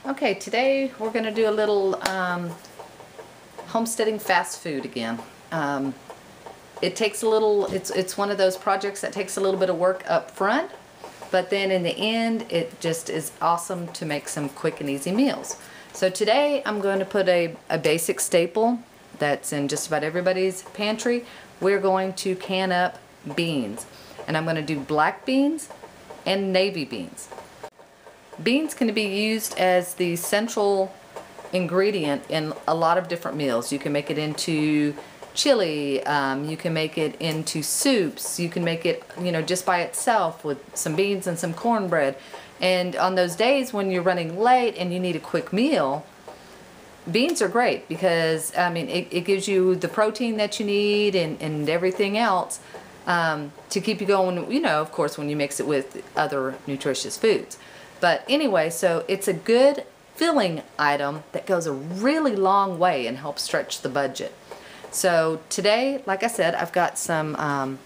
Okay, today we're going to do a little homesteading fast food again. It takes a little, it's one of those projects that takes a little bit of work up front, but then in the end it just is awesome to make some quick and easy meals. So today I'm going to put a basic staple that's in just about everybody's pantry. We're going to can up beans, and I'm going to do black beans and navy beans. Beans can be used as the central ingredient in a lot of different meals. You can make it into chili, you can make it into soups, you can make it, just by itself with some beans and some cornbread. And on those days when you're running late and you need a quick meal, beans are great because, it gives you the protein that you need and everything else to keep you going, of course, when you mix it with other nutritious foods. But anyway, so it's a good filling item that goes a really long way and helps stretch the budget. So today, like I said, I've got some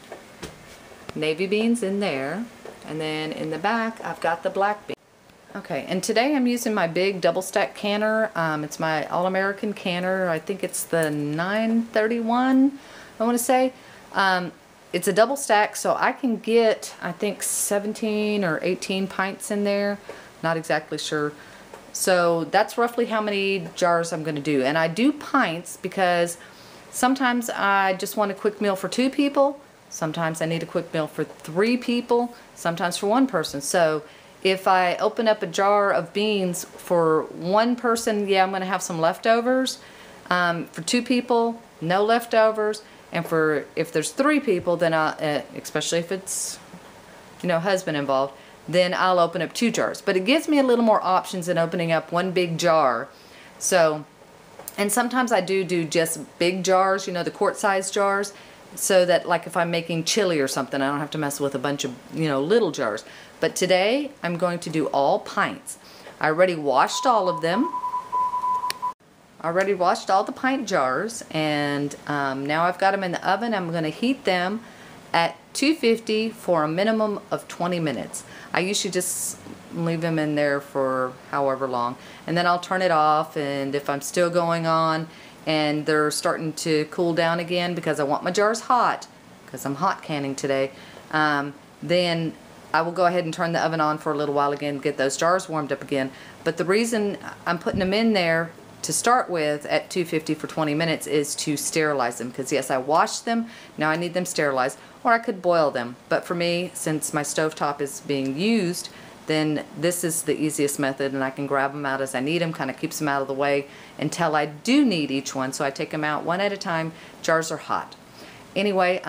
navy beans in there, and then in the back I've got the black beans. Okay, and today I'm using my big double stack canner. It's my All-American canner. I think it's the 931, I want to say. It's a double stack, so I can get, I think, 17 or 18 pints in there. Not exactly sure. So that's roughly how many jars I'm going to do. And I do pints because sometimes I just want a quick meal for 2 people. Sometimes I need a quick meal for 3 people. Sometimes for 1 person. So if I open up a jar of beans for 1 person, yeah, I'm going to have some leftovers. For 2 people, no leftovers. And if there's 3 people, then especially if it's, husband involved, then I'll open up 2 jars. But it gives me a little more options than opening up 1 big jar. So, and sometimes I do just big jars, the quart-sized jars, so that like if I'm making chili or something, I don't have to mess with a bunch of, little jars. But today I'm going to do all pints. I already washed all of them. I already washed all the pint jars, and now I've got them in the oven. I'm going to heat them at 250 for a minimum of 20 minutes. I usually just leave them in there for however long, and then I'll turn it off. And if I'm still going on and they're starting to cool down again, because I want my jars hot, because I'm hot canning today, then I will go ahead and turn the oven on for a little while again, get those jars warmed up again. But the reason I'm putting them in there to start with at 250 for 20 minutes is to sterilize them, because yes, I washed them, now I need them sterilized, or I could boil them. But for me, since my stovetop is being used, then this is the easiest method, and I can grab them out as I need them, kind of keeps them out of the way until I do need each one. So I take them out one at a time. Jars are hot. Anyway,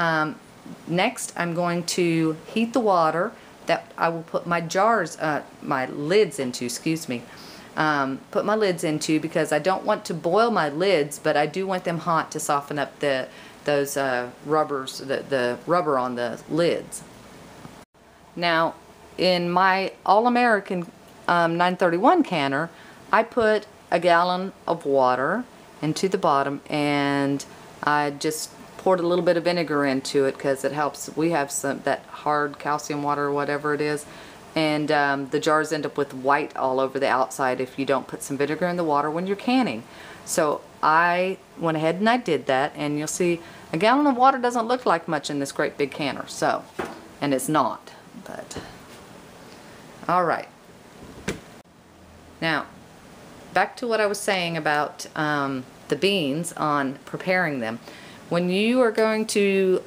next I'm going to heat the water that I will put my jars, my lids into, excuse me. Put my lids into, because I don't want to boil my lids, but I do want them hot to soften up those rubbers, the rubber on the lids. Now, in my All-American 931 canner, I put a gallon of water into the bottom, and I just poured a little bit of vinegar into it because it helps. We have that hard calcium water or whatever it is. And the jars end up with white all over the outside if you don't put some vinegar in the water when you're canning. So I went ahead and I did that, and you'll see a gallon of water doesn't look like much in this great big canner. So, and it's not, but all right. Now, back to what I was saying about the beans on preparing them. When you are going to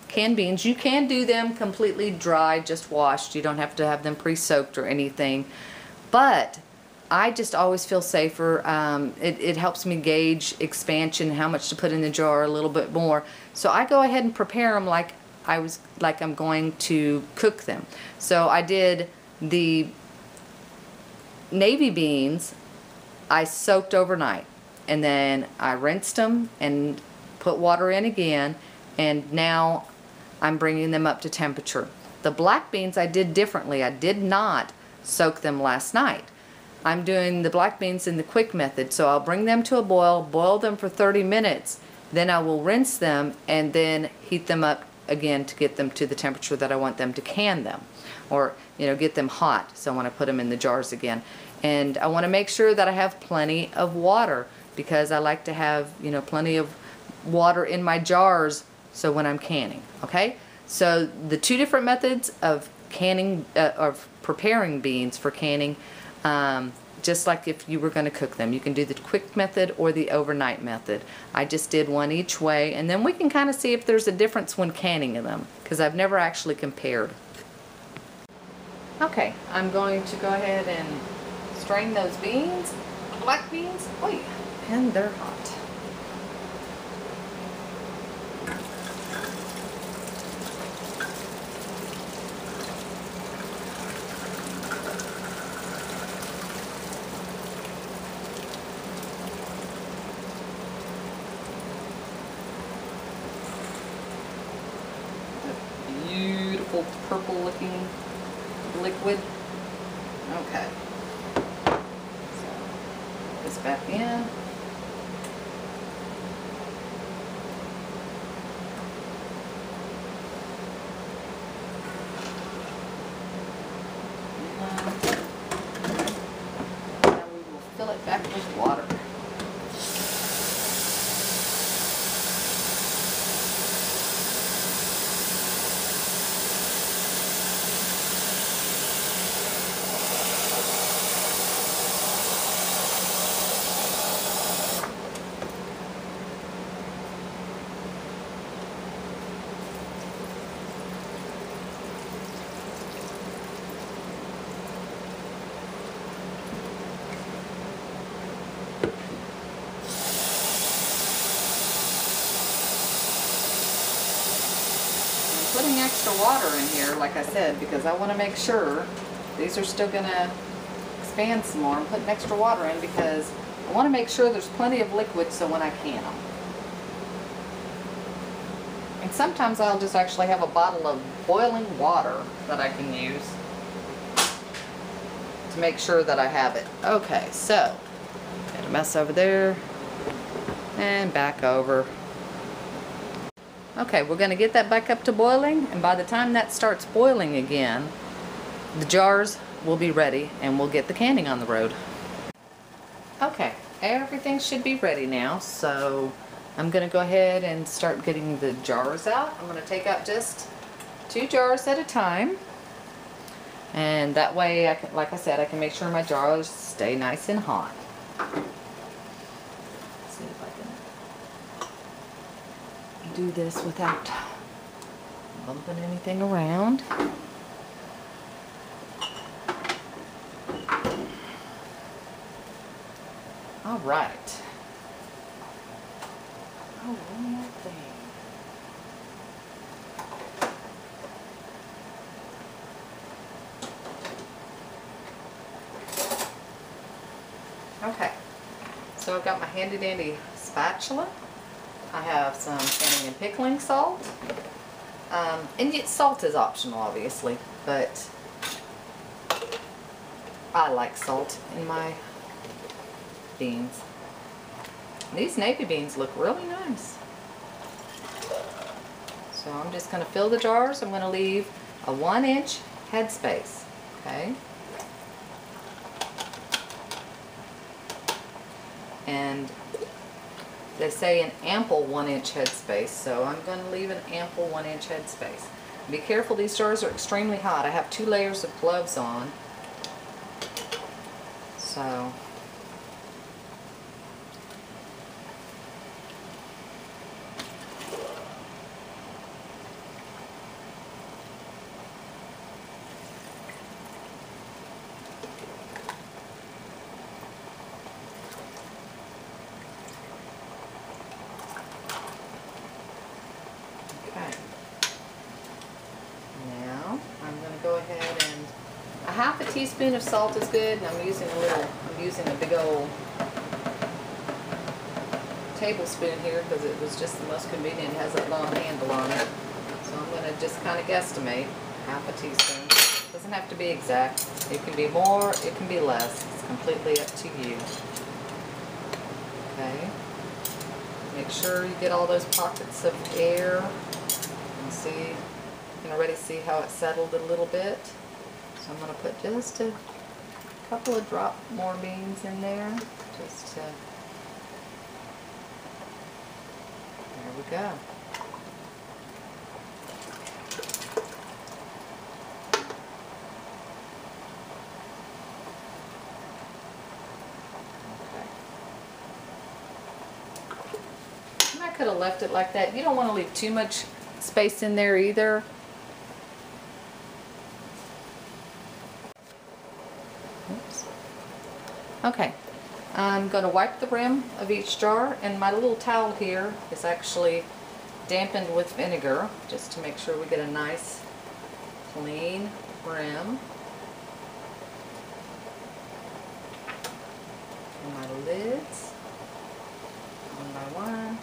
can beans, you can do them completely dry, just washed. You don't have to have them pre-soaked or anything. But I just always feel safer. It helps me gauge expansion, how much to put in the jar, a little bit more. So I go ahead and prepare them like I'm going to cook them. So I did the navy beans. I soaked overnight, and then I rinsed them and put water in again, and now I'm bringing them up to temperature. The black beans I did differently. I did not soak them last night. I'm doing the black beans in the quick method, so I'll bring them to a boil them for 30 minutes, then I will rinse them and then heat them up again to get them to the temperature that I want them to can them, or get them hot, so when I put them in the jars again. And I want to make sure that I have plenty of water, because I like to have, you know, plenty of water in my jars so when I'm canning. Okay, so the two different methods of canning, of preparing beans for canning, just like if you were going to cook them. You can do the quick method or the overnight method. I just did one each way, and then we can kind of see if there's a difference when canning them, because I've never actually compared. Okay, I'm going to go ahead and strain those beans, black beans. Oh yeah, and they're hot. Beautiful purple looking liquid. Okay. So put this back in. Now we will fill it back with water. Putting extra water in here, like I said, because I want to make sure these are still going to expand some more. I'm putting extra water in because I want to make sure there's plenty of liquid so when I can them. And sometimes I'll just actually have a bottle of boiling water that I can use to make sure that I have it. Okay, so got a mess over there and back over. Okay, we're going to get that back up to boiling, and by the time that starts boiling again, the jars will be ready and we'll get the canning on the road. Okay, everything should be ready now, so I'm going to go ahead and start getting the jars out. I'm going to take out just 2 jars at a time, and that way, like I said, I can make sure my jars stay nice and hot. See if I can do this without bumping anything around. All right. Oh, one more thing. Okay, so I've got my handy dandy spatula. I have some canning and pickling salt. And yet salt is optional, obviously, but I like salt in my beans. These navy beans look really nice. So I'm just going to fill the jars. I'm going to leave a 1-inch headspace. Okay. And they say an ample 1-inch headspace, so I'm going to leave an ample 1-inch headspace. Be careful, these jars are extremely hot. I have 2 layers of gloves on. So a half a teaspoon of salt is good, and I'm using a big old tablespoon here because it was just the most convenient. It has a long handle on it. So I'm going to just kind of guesstimate half a teaspoon. Doesn't have to be exact. It can be more, it can be less. It's completely up to you. Okay. Make sure you get all those pockets of air. And see, you can already see how it settled a little bit. So I'm going to put just a couple of drop more beans in there, just to, there we go. I could have left it like that. You don't want to leave too much space in there either. Oops. Okay, I'm going to wipe the rim of each jar, and my little towel here is actually dampened with vinegar just to make sure we get a nice clean rim. And my lids, one by one.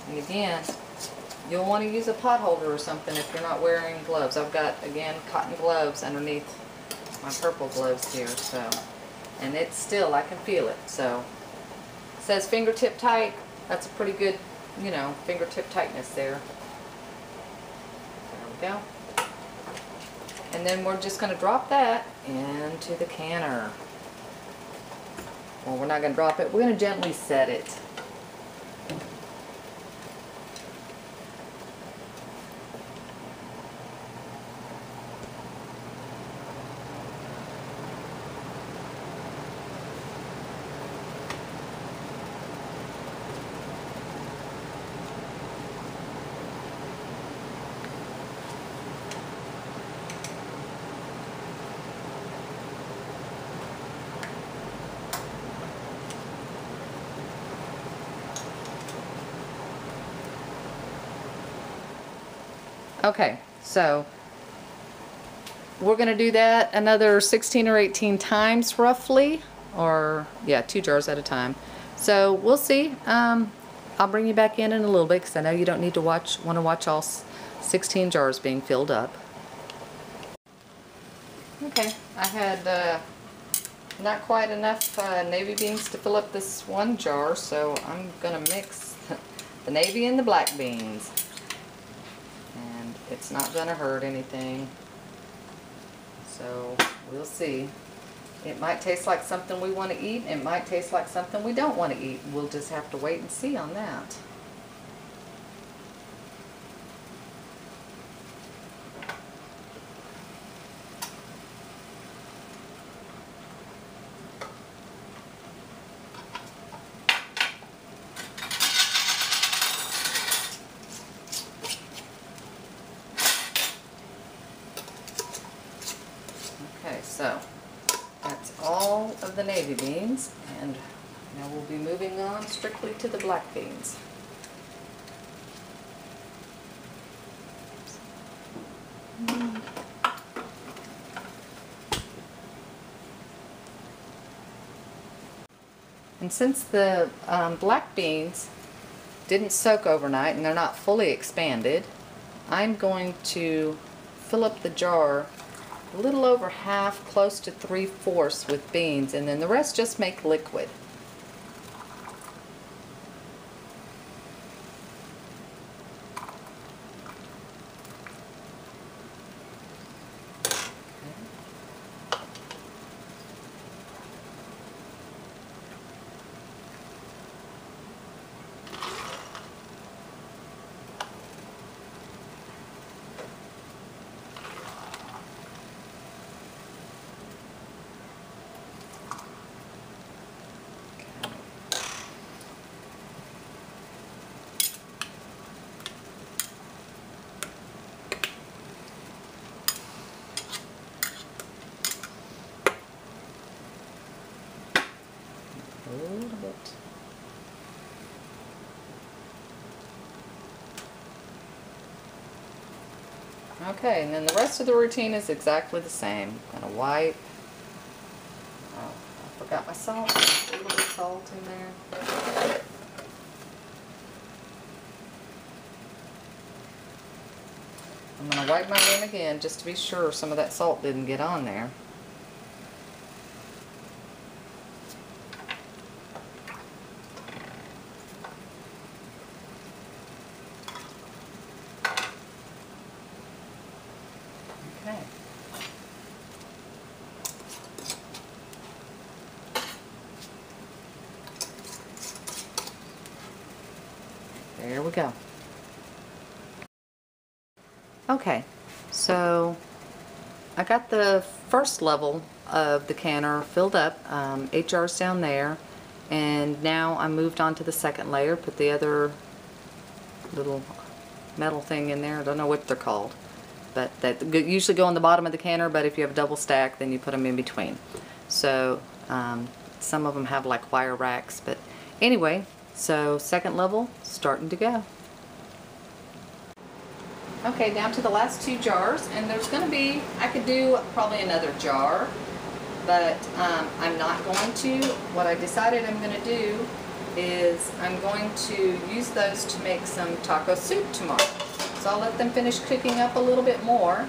And again, you'll want to use a pot holder or something if you're not wearing gloves. I've got, again, cotton gloves underneath my purple gloves here, so, and it's still, I can feel it. So it says fingertip tight. That's a pretty good, you know, fingertip tightness there. There we go. And then we're just going to drop that into the canner. Well, we're not going to drop it. We're going to gently set it. Okay, so we're going to do that another 16 or 18 times roughly, or yeah, 2 jars at a time. So we'll see. I'll bring you back in a little bit because I know you don't need to want to watch all 16 jars being filled up. Okay, I had not quite enough navy beans to fill up this one jar, so I'm going to mix the navy and the black beans. It's not going to hurt anything, so we'll see. It might taste like something we want to eat. It might taste like something we don't want to eat. We'll just have to wait and see on that. Okay, so that's all of the navy beans, and now we'll be moving on strictly to the black beans. And since the black beans didn't soak overnight and they're not fully expanded, I'm going to fill up the jar a little over half, close to 3/4 with beans, and then the rest just make liquid. A little bit. Okay, and then the rest of the routine is exactly the same. Kind of wipe. Oh, I forgot my salt. A little bit of salt in there. I'm going to wipe my rim again just to be sure some of that salt didn't get on there. we go. Okay, so I got the first level of the canner filled up, 8 jars down there, and now I moved on to the second layer, put the other little metal thing in there. I don't know what they're called, but that usually go on the bottom of the canner, but if you have a double stack, then you put them in between. So some of them have like wire racks, but anyway, so second level starting to go. Okay, down to the last 2 jars, and there's going to be, I could do probably another jar, but I'm not going to. What I decided I'm going to do is I'm going to use those to make some taco soup tomorrow. So I'll let them finish cooking up a little bit more,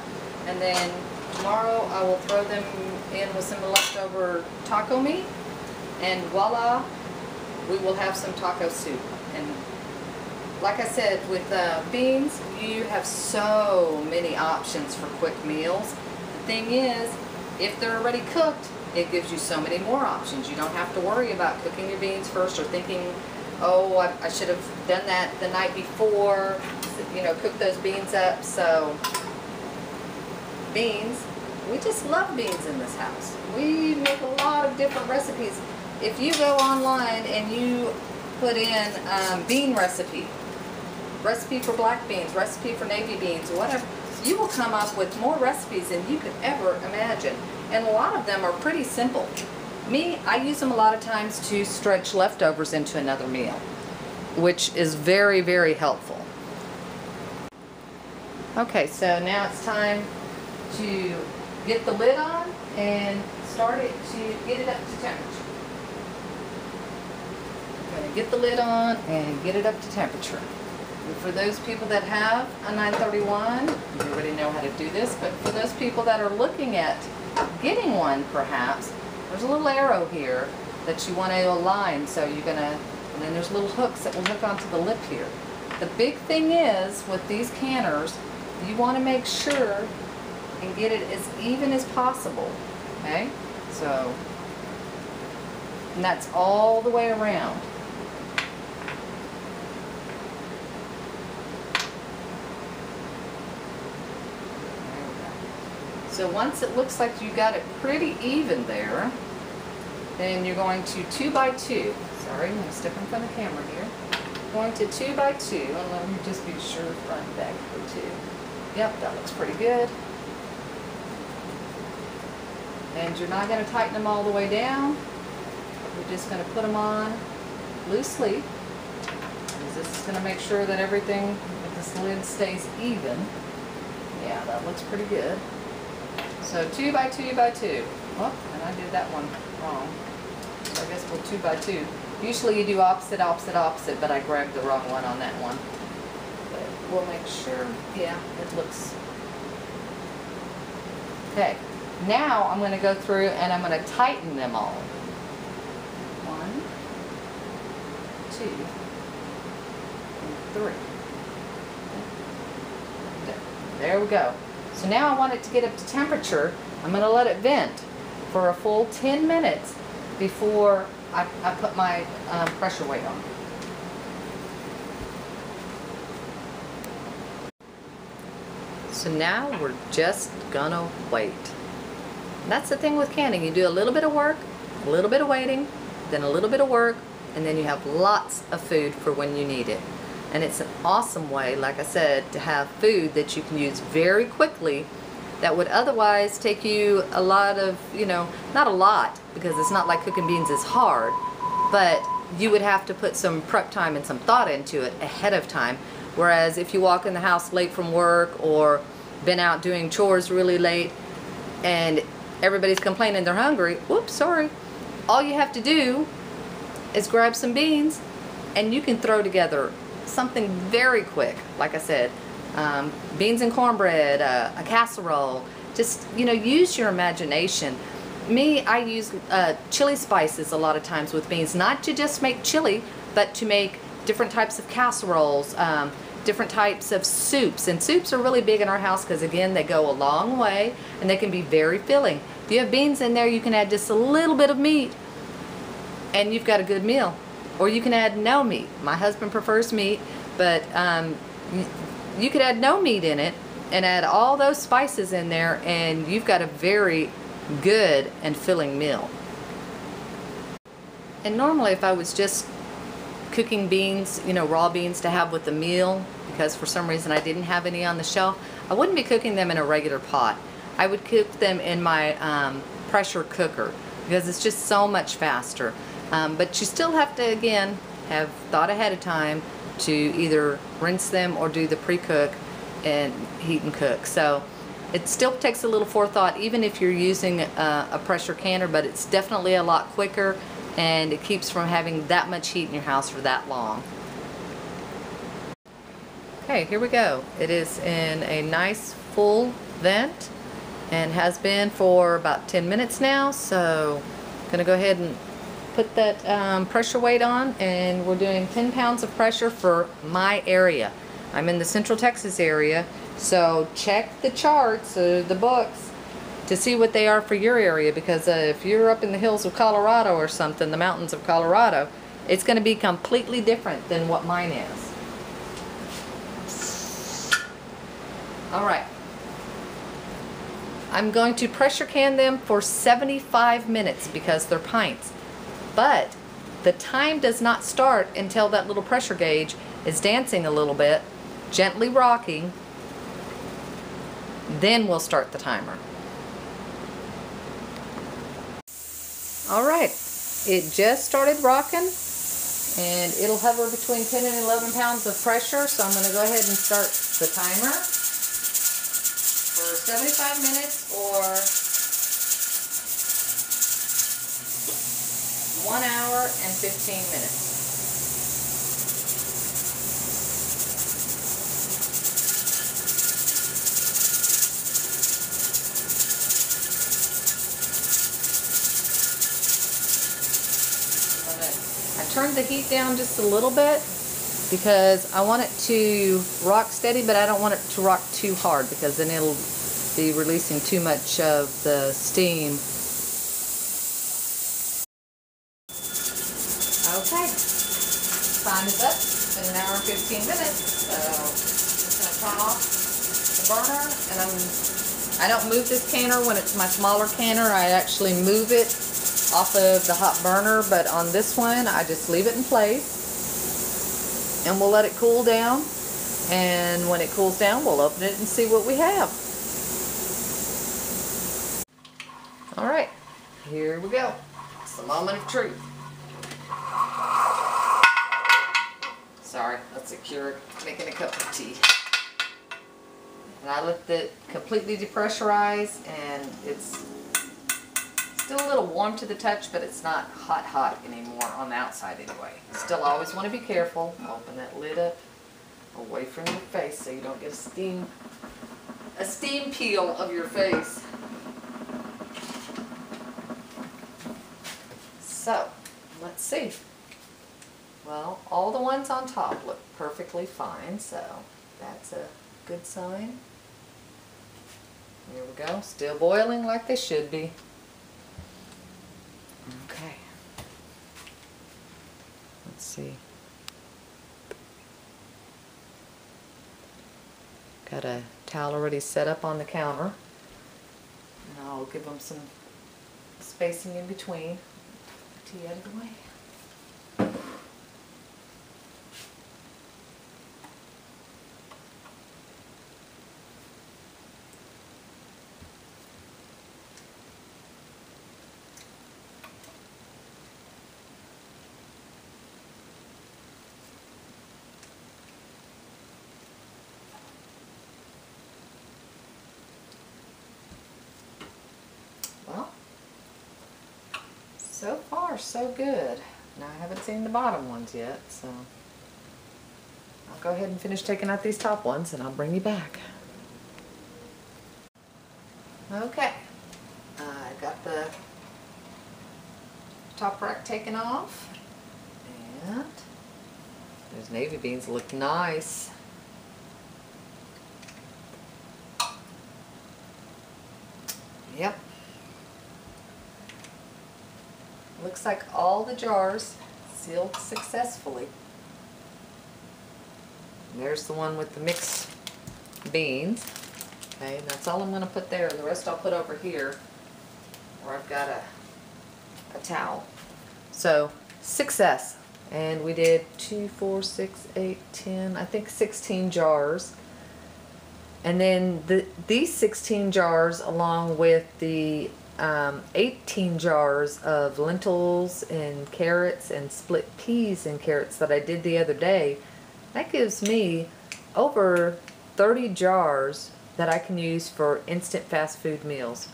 and then tomorrow I will throw them in with some leftover taco meat, and voila, we will have some taco soup. And like I said, with beans, you have so many options for quick meals. The thing is, if they're already cooked, it gives you so many more options. You don't have to worry about cooking your beans first or thinking, oh, I should have done that the night before, you know, cook those beans up. So, beans, we just love beans in this house. We make a lot of different recipes. If you go online and you put in bean recipe for black beans, recipe for navy beans, whatever, you will come up with more recipes than you could ever imagine. And a lot of them are pretty simple. Me, I use them a lot of times to stretch leftovers into another meal, which is very, very helpful. Okay, so now it's time to get the lid on and start it to get it up to temperature. I'm going to get the lid on and get it up to temperature. And for those people that have a 931, you already know how to do this, but for those people that are looking at getting one perhaps, there's a little arrow here that you want to align, so you're going to, and then there's little hooks that will hook onto the lip here. The big thing is, with these canners, you want to make sure and get it as even as possible, okay? So, and that's all the way around. So once it looks like you got it pretty even there, then you're going to 2 by 2. Sorry, I'm going to step in front of the camera here. Going to 2 by 2, and let me just be sure front and back for 2. Yep, that looks pretty good. And you're not going to tighten them all the way down. You're just going to put them on loosely. This is going to make sure that everything with this lid stays even. Yeah, that looks pretty good. So 2 by 2 by 2. Oh, and I did that one wrong. So I guess we'll 2 by 2. Usually you do opposite, opposite, opposite, but I grabbed the wrong one on that one. But we'll make sure, yeah, it looks. Okay, now I'm going to go through and I'm going to tighten them all. 1, 2, and 3. There we go. So now I want it to get up to temperature. I'm going to let it vent for a full 10 minutes before I put my pressure weight on. So now we're just gonna wait. And that's the thing with canning. You do a little bit of work, a little bit of waiting, then a little bit of work, and then you have lots of food for when you need it. And it's an awesome way, like I said, to have food that you can use very quickly that would otherwise take you a lot of, you know, not a lot, because it's not like cooking beans is hard, but you would have to put some prep time and some thought into it ahead of time. Whereas if you walk in the house late from work or been out doing chores really late and everybody's complaining they're hungry, whoops, sorry. All you have to do is grab some beans and you can throw together something very quick. Like I said, beans and cornbread, a casserole. Just, you know, use your imagination. Me, I use chili spices a lot of times with beans, not to just make chili, but to make different types of casseroles, different types of soups. And soups are really big in our house because, again, they go a long way and they can be very filling. If you have beans in there, you can add just a little bit of meat and you've got a good meal. Or you can add no meat. My husband prefers meat, But you could add no meat in it and add all those spices in there, and you've got a very good and filling meal. And normally if I was just cooking beans, you know, raw beans to have with the meal, because for some reason I didn't have any on the shelf, I wouldn't be cooking them in a regular pot. I would cook them in my pressure cooker because it's just so much faster. But you still have to, again, have thought ahead of time to either rinse them or do the pre-cook and heat and cook. So it still takes a little forethought even if you're using a pressure canner, but it's definitely a lot quicker and it keeps from having that much heat in your house for that long. Okay, here we go. It is in a nice full vent and has been for about 10 minutes now, so I'm gonna go ahead and put that pressure weight on, and we're doing 10 pounds of pressure for my area. I'm in the Central Texas area, so check the charts, the books, to see what they are for your area, because if you're up in the hills of Colorado or something, the mountains of Colorado, it's going to be completely different than what mine is. Alright, I'm going to pressure can them for 75 minutes because they're pints. But the time does not start until that little pressure gauge is dancing a little bit, gently rocking. Then we'll start the timer. Alright, it just started rocking and it'll hover between 10 and 11 pounds of pressure, so I'm going to go ahead and start the timer for 75 minutes or 1 hour and 15 minutes. I turned the heat down just a little bit because I want it to rock steady, but I don't want it to rock too hard because then it'll be releasing too much of the steam. Okay, time is up. It's been 1 hour and 15 minutes, so I'm just going to turn off the burner, and I don't move this canner when it's my smaller canner. I actually move it off of the hot burner, but on this one I just leave it in place and we'll let it cool down, and when it cools down we'll open it and see what we have. Alright, here we go. It's the moment of truth. Sorry, that's Keurig making a cup of tea. And I let it completely depressurize, and it's still a little warm to the touch, but it's not hot anymore on the outside anyway. Still always want to be careful. Open that lid up away from your face so you don't get a steam peel of your face. So, let's see. Well, all the ones on top look perfectly fine, so that's a good sign. Here we go. Still boiling like they should be. Okay. Let's see. Got a towel already set up on the counter. And I'll give them some spacing in between. Tea out of the way. Well, so far so good. Now I haven't seen the bottom ones yet, so I'll go ahead and finish taking out these top ones and I'll bring you back. Okay, I got the top rack taken off, and those navy beans look nice. Yep. Looks like all the jars sealed successfully. And there's the one with the mixed beans. Okay, and that's all I'm going to put there. The rest I'll put over here where I've got a towel. So, success. And we did 2, 4, 6, 8, 10, I think 16 jars. And then these 16 jars, along with the 18 jars of lentils and carrots and split peas and carrots that I did the other day, that gives me over 30 jars that I can use for instant fast food meals.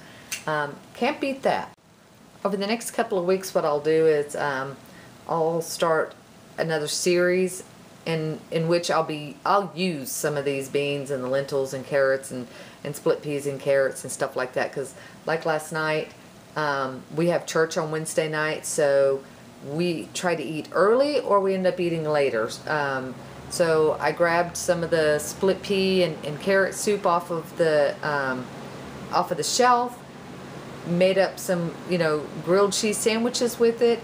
Can't beat that. Over the next couple of weeks, what I'll do is I'll start another series in which I'll use some of these beans and the lentils and carrots and split peas and carrots and stuff like that, because like last night, we have church on Wednesday night, so we try to eat early or we end up eating later. So I grabbed some of the split pea and carrot soup off of the shelf, made up some, you know, grilled cheese sandwiches with it,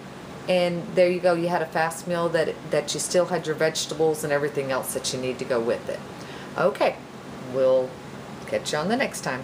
and there you go. You had a fast meal that you still had your vegetables and everything else that you need to go with it. Okay, we'll catch you on the next time.